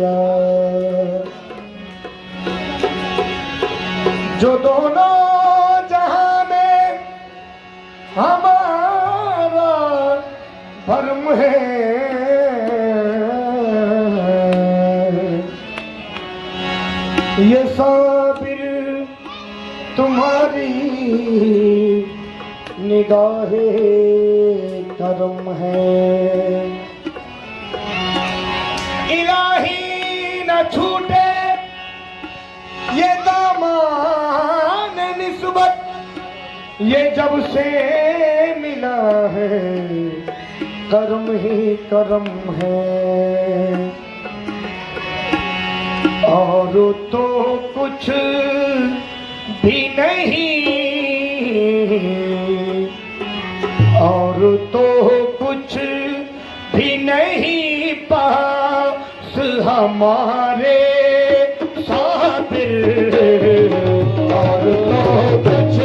दिया। जो दोनों जहां में हमारा भरम है, ये साबिर तुम्हारी निगाहे करम है। इलाही न छूटे ये दामान निस्बत, ये जब से मिला है करम ही करम है। और तो कुछ भी नहीं, और तो कुछ भी नहीं पास हमारे साबिर। और तो कुछ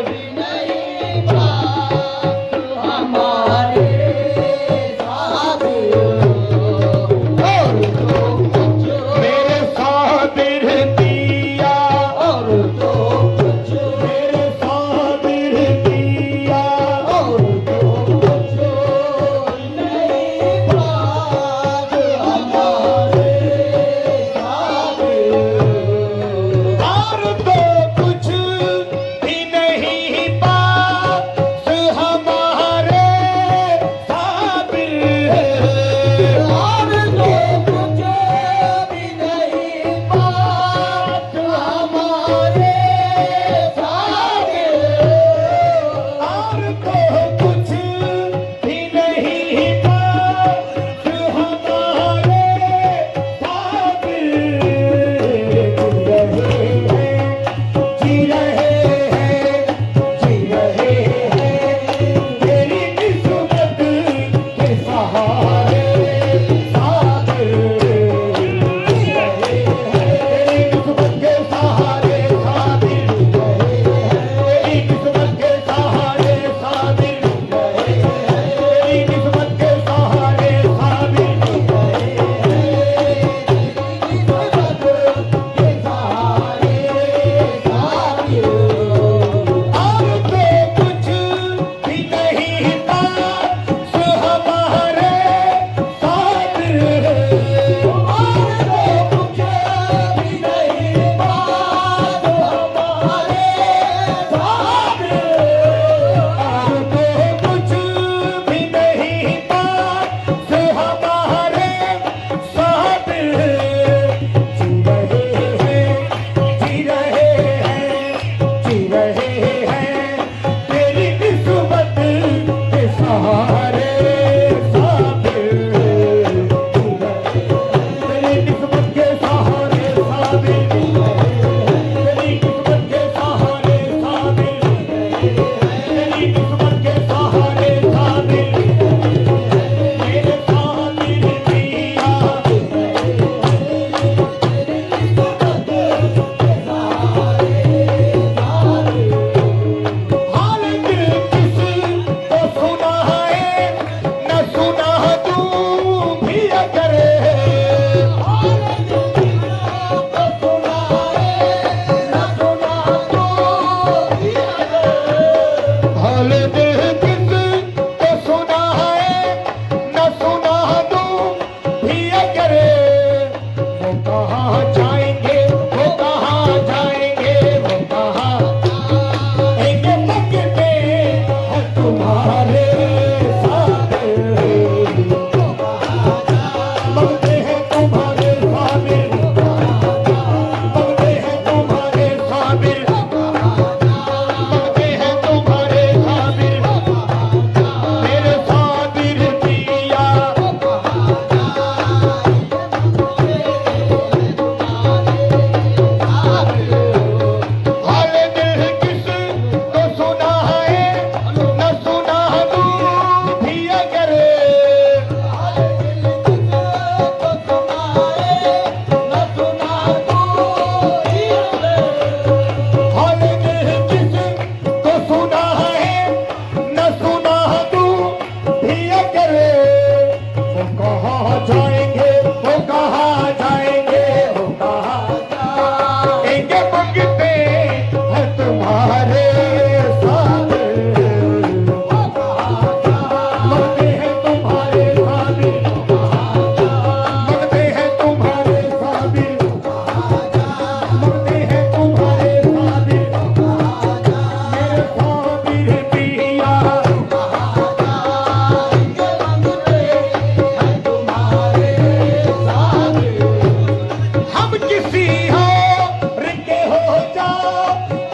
भी नहीं पास हमारे साबिर। और तो कुछ मेरे साबिर दिया, और तो कुछ मेरे साबिर दिया, और तो कुछ नहीं पास हमारे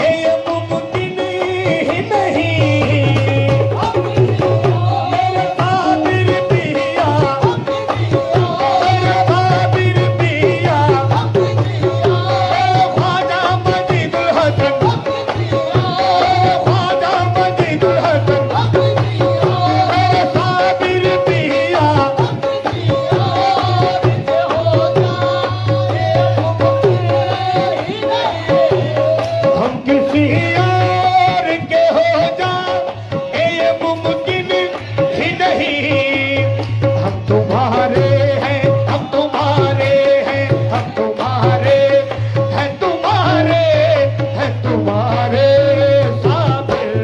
ये मुमकिन ही नहीं। मेरे साबिर पिया, मेरे साबिर पिया, ख्वाजा मजीदुल हसन, ख्वाजा मजीदुल हसन, मेरे साबिर पिया। हम किसी और के हो जाए ये मुमकिन ही नहीं। हम तुम्हारे हैं, हम तुम्हारे हैं, हम तुम्हारे हैं, तुम्हारे हैं, तुम्हारे साबिर,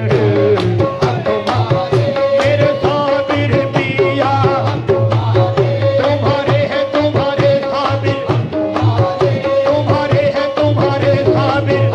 हम तुम्हारे, मेरे साबिर पिया, तुम्हारे हैं, तुम्हारे साबिर, तुम्हारे हैं, तुम्हारे साबिर।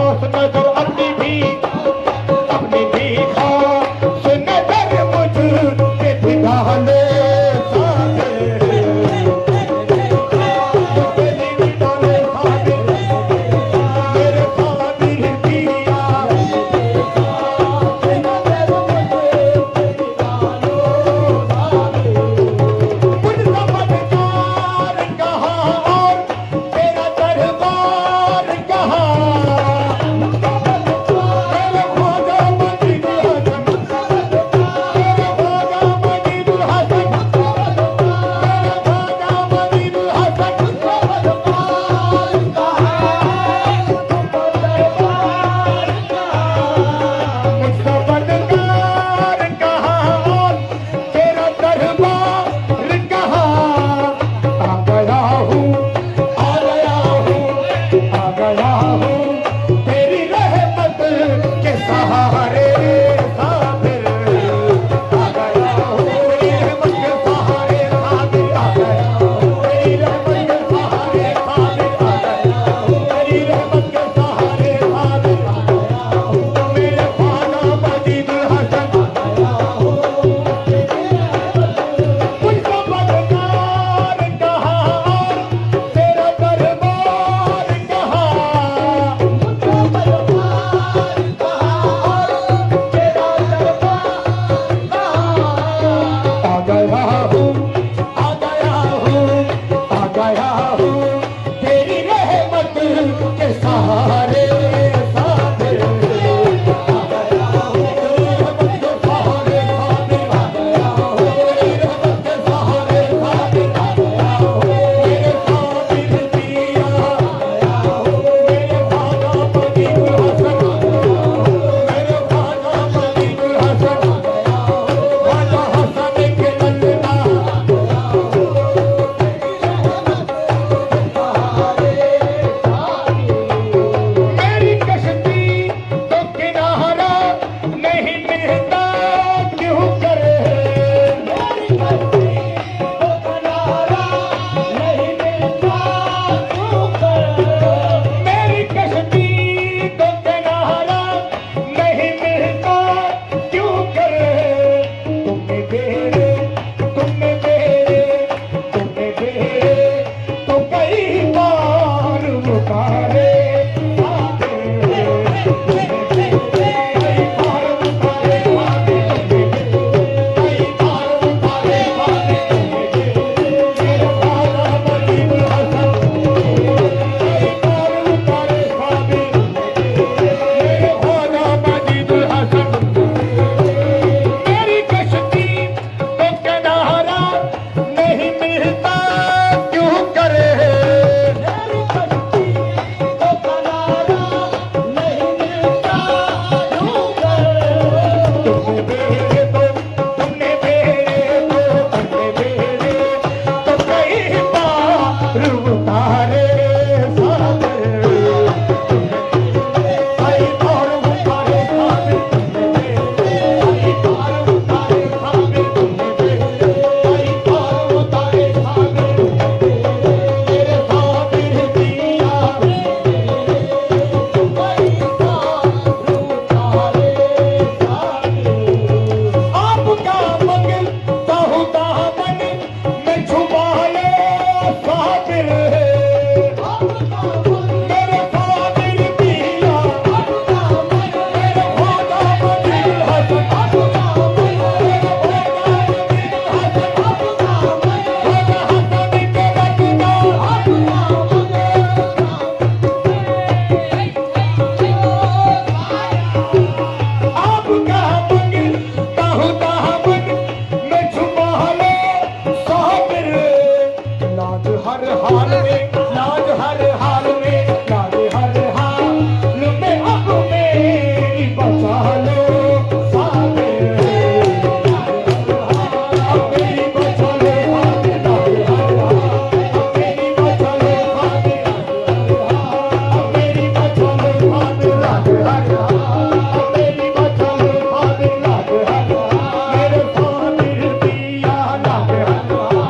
खास नजर अपनी भी खास नजर मुझ पे दिखा ले साबिर। तेरी डाले साबिर, मेरे साबिर पिया मुझ समझदार कहाँ और तेरा दरबार कहाँ। मेरे ख्वाजा मजीदुल हसन, मेरे ख्वाजा मजीदुल हसन, मेरे ख्वाजा मजीदुल हसन मुझसे बदकार कहाँ और तेरा दरबार कहाँ। आ गया हूँ, आ गया हूँ, आ गया हूँ तेरी रहमत के सहारे साबिर। आ गया हूँ तेरी रहमत के सहारे साबिर। आ गया हूँ तेरी रहमत के सहारे साबिर। आ गया हूँ तेरी रहमत के सहारे साबिर। आ गया हूँ मेरे ख्वाजा मजीदुल हसन, मुझको बदकार कहाँ और तेरा दरबार कहाँ। आ गया हूँ, आ गया हूँ, आ गया हूँ तेरी रहमत के सहारे साबिर। आ गया हूँ तेरी रहमत के सहारे साबिर। आ गया हूँ तेरी रहमत के सहारे साबिर। आ गया हूँ मेरे साबिर पिया। आ गया हूँ मेरे ख्वाजा मजीदुल हसन, मेरे ख्वाजा मजीदुल हसन। ख्वाजा हसन के ललना मेरी कश्ती तो किनारा नहीं मिलता क्यों करे। मेरी कश्ती तो किनारा नहीं मिलता क्यों करे। मेरी कश्ती तो किनारा नहीं मिलता क्यों करे। तुमने बेरे, तुमने बेरे, तुमने बेरे तो कई बार उतारे मेरी कश्ती तो किनारा नहीं मिलता क्यों करे। मेरी कश्ती तो किनारा नहीं मिलता क्यों करे। तुमने बेरे तो, तुमने बेरे तो, तुमने बेरे तो कई बार उतारे साबिर। कई बार उतारे साबिर। कई बार उतारे साबिर। कई बार उतारे साबिर। मेरे साबिर पिया आपका मंगता हूँ दामन में छुपा ले साबिर। मेरे साबिर पिया, मेरे ख्वाजा मजीदुल हसन, मेरे ख्वाजा मजीदुल हसन, ख्वाजा हसन के ललना आपका मंगता हूँ दामन में छुपा ले साबिर। लाज हर हाल में, लाज हर हाल में, लाज हर हाल में अब मेरी बचा लो साबिर। अब मेरी बचा लो साबिर। लाज हर हाल अब मेरी बचा लो साबिर। अब मेरी बचा लो साबिर। लाज हर हाल अब मेरी बचा लो साबिर। लाज हर हाल मेरे साबिर पिया। लाज हर हाल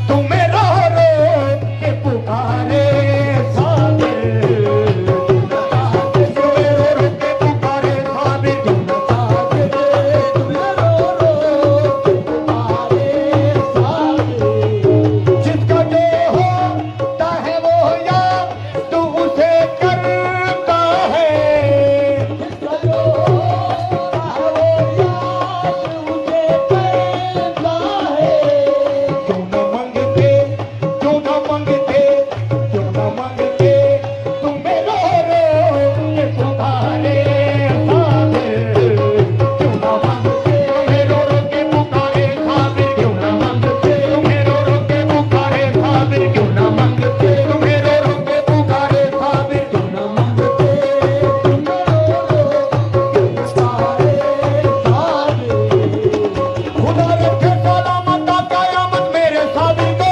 तुम्हें रो रो के पुकारे साबिर, तुम्हें रो रो के पुकारे साबिर, तुम्हें रो रो के पुकारे साबिर। जिसका जो होता है वो याद तू उसे करता है, जिसका जो होता है वो याद उसे करता है। क्यों न मांगते, क्यों न मांगते, क्यों न मांगते, तुम्हें रो रो के पुकारे साबिर। क्यों न मांगते, तुम्हें रो रो के पुकारे साबिर, क्यों न मांगते, तुम्हें रो रो के पुकारे साबिर, क्यों न मांगते, तुम्हें रो रो के पुकारे साबिर, क्यों न मांगते, तुम्हें रो रो के पुकारे साबिर। खुदा रखे सलामत क़यामत मेरे साबिर को,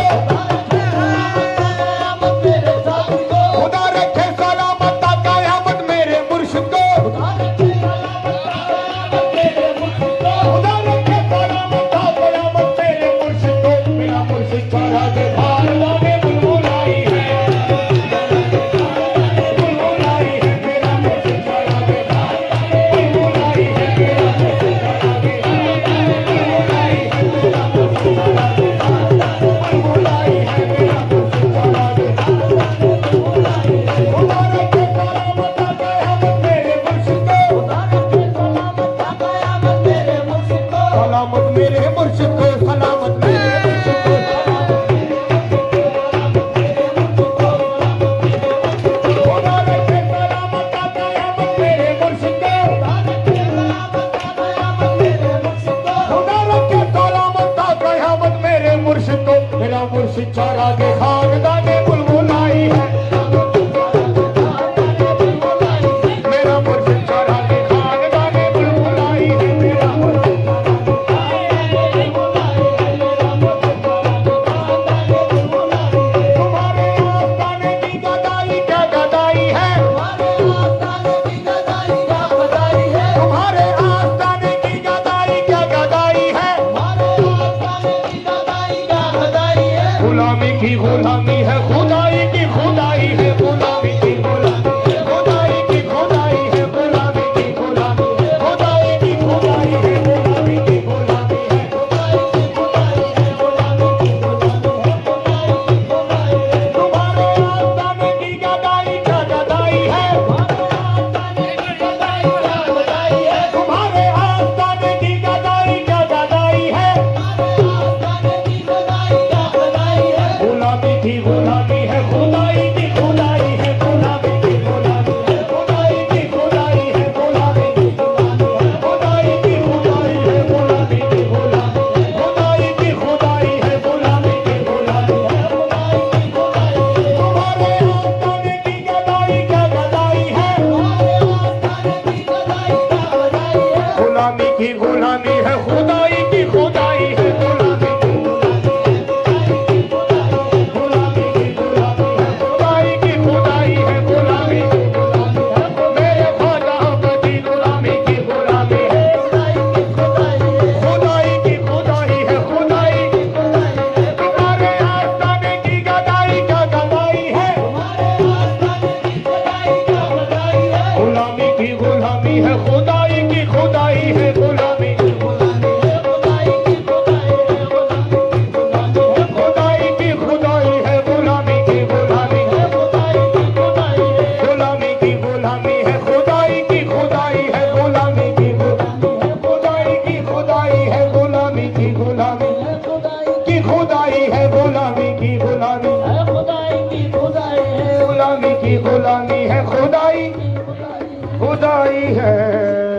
खुदा रखे सलामत क़यामत मेरे मुर्शिद को, खुदा रखे सलामत क़यामत मेरे मुर्शिद को। मेरा मुर्शिद चौरा के बाहर लाने बुलबुलाई है, बुलबुलाई है। मेरा मुर्शिद चौरा के बाहर बुलबुलाई है, मेरा मुर्शिद चौरा के बुलबुलाई है, मेरा मुर्शिद चौरा के बुलबुलाई है, मेरा मुर्शिद चौरा के बुलबुलाई है। खुदा रखे सलामत क़यामत मेरे मुर्शिद को, सलामत मेरे मुर्शिद को, सलामत मेरे मुर्शिद को, खुदा रखे सलामत क़यामत मेरे मुर्शिद को, खुदा रखे सलामत क़यामत मेरे मुर्शिद को। मेरा मुर्शिद चौरा के खानदाने बुलबुलाई है, मेरा मुर्शिद चौरा के खानदाने बुलबुलाई है, मेरा मुर्शिद तुम्हारे आस्ताने की गदाई क्या गदाई है, तुम्हारे आस्ताने की गदाई क्या गदाई है। गुलामी की गुलामी है, खुदाई की खुदाई है, गुलामी की गुलामी है, खुदाई की खुदाई है, गुलामी की गुलामी है, खुदाई की खुदाई है, गुलामी की गुलामी है, खुदाई की खुदाई है, गुलामी की गुलामी है, खुदाई की खुदाई है। तुम्हारे आस्ताने की गदाई क्या गदाई है, तुम्हारे आस्ताने की गदाई क्या गदाई है। गुलामी की गुलामी है, खुदाई की खुदाई है, गुलामी की गुलामी है, खुदाई की खुदाई है, गुलामी की गुलामी है, खुदाई की खुदाई है, गुलामी की गुलामी है, खुदाई की खुदाई है, गुलामी की गुलामी है, खुदाई की खुदाई है। तुम्हारे आस्ताने की गदाई क्या गदाई है, गुलामी की गुलामी है, खुदाई की खुदाई है, गुलामी की गुलामी की गुलामी है, खुदाई की खुदाई है, गुलामी की गुलामी है। मेरे ख्वाजा की गुलामी की गुलामी है, खुदाई की खुदाई है, खुदाई की खुदाई है। तुम्हारे आस्ताने की गदाई क्या गदाई है, गुलामी की गुलामी है, खुदाई की खुदाई है, गुलामी की गुलामी है, खुदाई की खुदाई है, खुदाई की खुदाई है, गुलामी की गुलामी है, खुदाई की खुदाई है, गुलामी की गुलामी है, खुदाई की खुदाई है, गुलामी की गुलामी है, खुदाई की खुदाई है, गुलामी की गुलामी है, खुदाई की खुदाई है, गुलामी की गुलामी है, खुदाई की खुदाई है, गुलामी की गुलामी है, खुदाई खुदाई है।